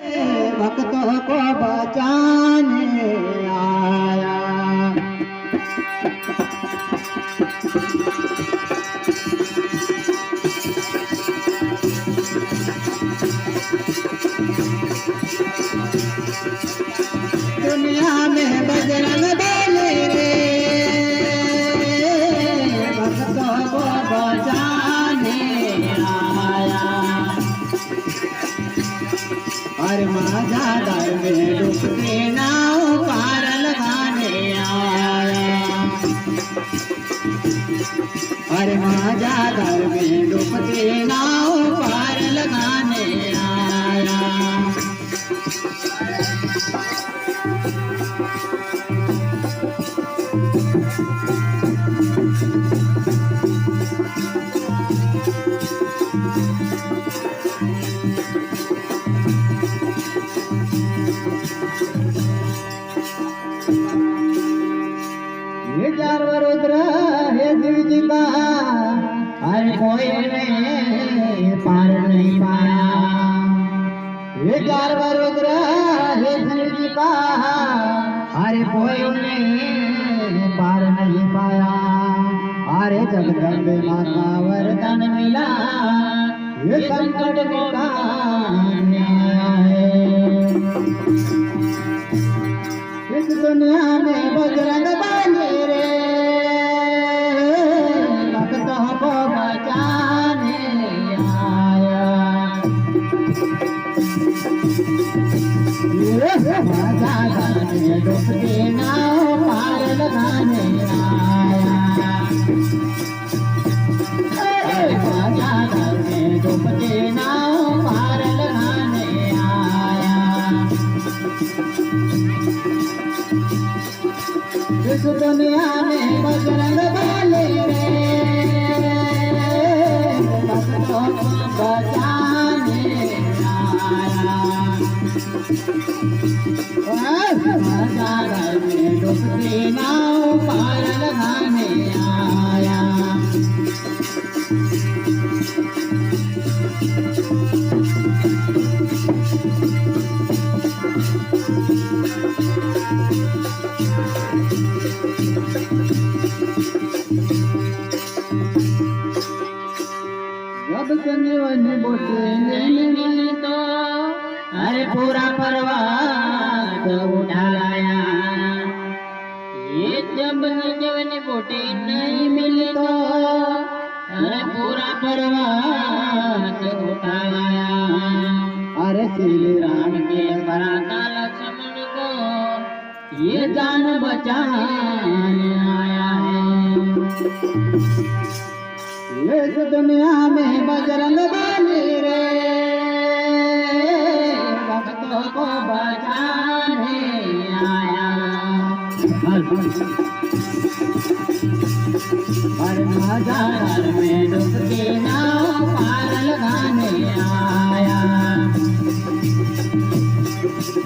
भक्तों को बचाने आया। दुनिया में बजरंग बली रे भक्तों को बचाने आया। और माझा दर में डूबते नाव पार लगाने आया। और माझा दर में डूबते नाव पार लगाने आया। ये चारों रुद्र है शिव जी का, हर कोई ने पार नहीं पाया। ये चारों रुद्र है शिव जी का, हर कोई ने पार नहीं पाया। अरे जगदम्बे माता वरदान मिला, ये संकट मिटाने आया है। इस दुनिया में बजरंग बली रे भक्तों को बचाने आया। माझा दर में डूबते नाव पार लगाने आया। माझा दर में डूबते नाव पार लगाने आया। इस दुनिया में बजरंग बली रे भक्तों को बचाने आया। माझा दर में डूबते नाव पार लगाने आया। जब संजीवन बोटे नहीं तो अरे पूरा पर्वत उठा लाया। ये जब संजीवन बोटे नहीं मिली तो अरे पूरा पर्वत उठा लाया। अरे श्री राम के भराता लक्ष्मण को ये जान बचाने आया है। इस दुनिया में बजरंग बली रे भक्तों को बचाने आया। और माझा दर में डूबते नाव पार लगाने आया।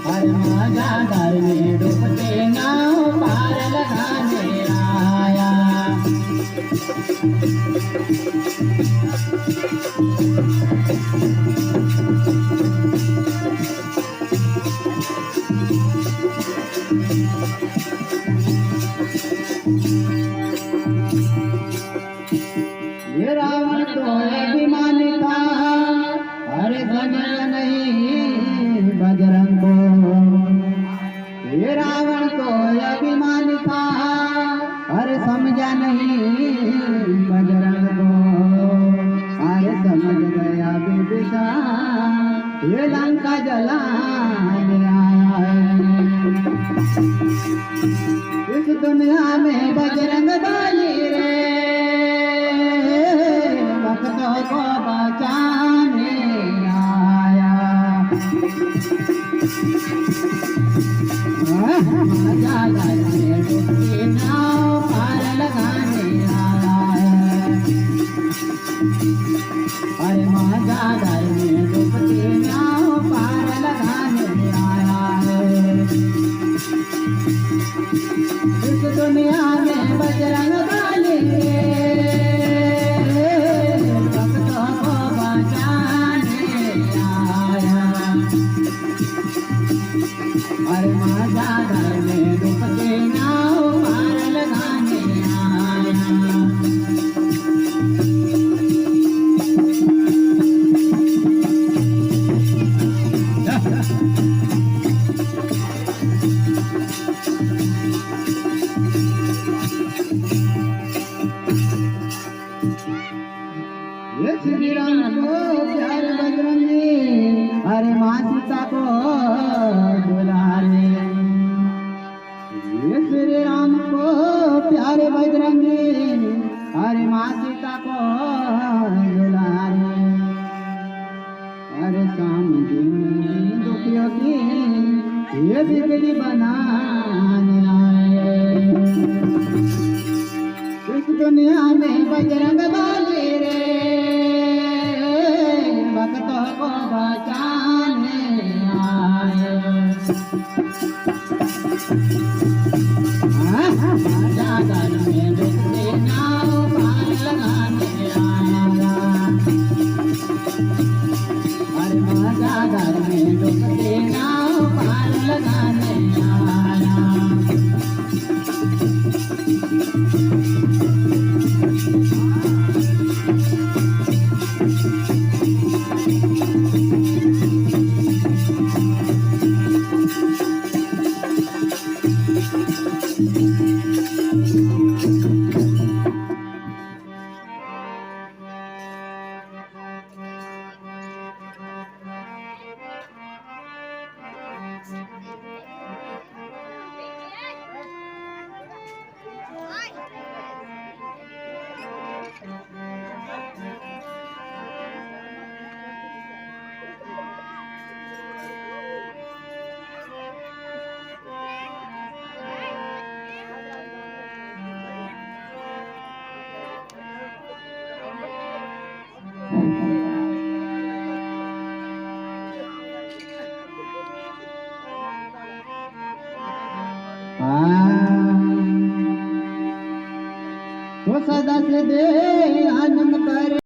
और माझा दर में डूबते नाव पार लगाने आया। ये रावण तो अभिमानी था, अरे समझ नहीं बजरंग को। ये रावण तो अभिमानी था, अरे समझा नहीं बजरंग को। अरे समझ गया विभीषण ये लंका जलाने आया है। इस दुनिया में बजरंग बली रे भक्तों को बचाने आया। माझा दर में डूबते नाव पार लगाने आया है। अरे माझा दर में डूबते नाव पार लगाने आया है। इस दुनिया में बजरंग बली रे भक्तों को बचाने आया। अरे माझ्या धर्मे रूपते नाव पार लगाने आया ये श्री राम को प्यारे बजरंगी अरे माँ सीता को दुलारे ये श्री राम को प्यारे बजरंगी अरे माँ सीता को दुलारे अरे शाम दिन दुखियों की ये बिगड़ी बनाने आए इस दुनिया में बजरंग बाली रे भक्तों को बचाने आए राजा दल में डूबते नाव पार लगाने आया अरे राजा दल में डूबते नाव पार लगाने आया तो सदा से दे